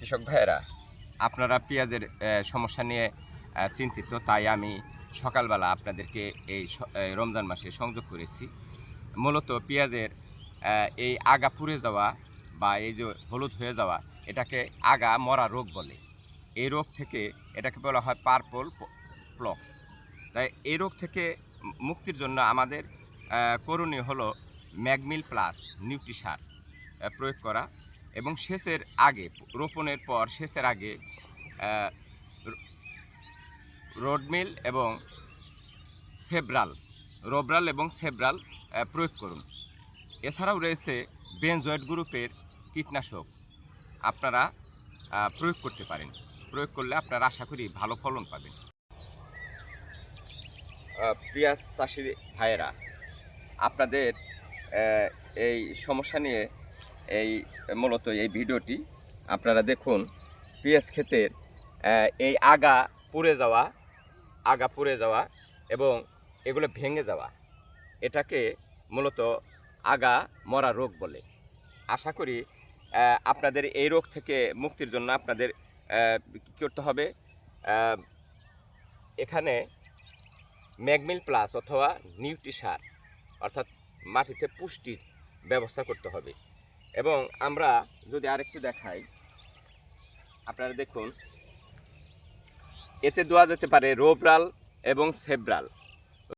কৃষক ভাইয়েরা, আপনারা পেঁয়াজের সমস্যা নিয়ে চিন্তিত, তাই আমি সকালবেলা আপনাদেরকে এই রমজান মাসে সংযোগ করেছি। মূলত পেঁয়াজের এই আগা পুড়ে যাওয়া বা এই যে হলুদ হয়ে যাওয়া, এটাকে আগা মরা রোগ বলে। এই রোগ থেকে এটাকে বলা হয় পার্পল প্লক্স। তাই এই রোগ থেকে মুক্তির জন্য আমাদের করণীয় হলো ম্যাগমিল প্লাস নিউট্রিসার প্রয়োগ করা, এবং সেচের আগে, রোপণের পর সেচের আগে রোডমিল এবং রোব্রাল এবং সেব্রাল প্রয়োগ করুন। এছাড়াও রয়েছে বেনজয়েড গ্রুপের কীটনাশক, আপনারা প্রয়োগ করতে পারেন। প্রয়োগ করলে আপনারা আশা করি ভালো ফলন পাবেন। পেঁয়াজ চাষি ভাইয়েরা, আপনাদের এই সমস্যা নিয়ে মূলত এই ভিডিওটি আপনারা দেখুন। পেঁয়াজ ক্ষেতের এই আগা পুড়ে যাওয়া এবং এগুলো ভেঙে যাওয়া, এটাকে মূলত আগা মরা রোগ বলে। আশা করি আপনাদের এই রোগ থেকে মুক্তির জন্য আপনাদের কী করতে হবে, এখানে ম্যাগমিল প্লাস অথবা নিউট্রিসার অর্থাৎ মাটিতে পুষ্টির ব্যবস্থা করতে হবে। এবং আমরা যদি আরেকটু দেখাই, আপনারা দেখুন, এতে দেওয়া যেতে পারে রোব্রাল এবং সেব্রাল।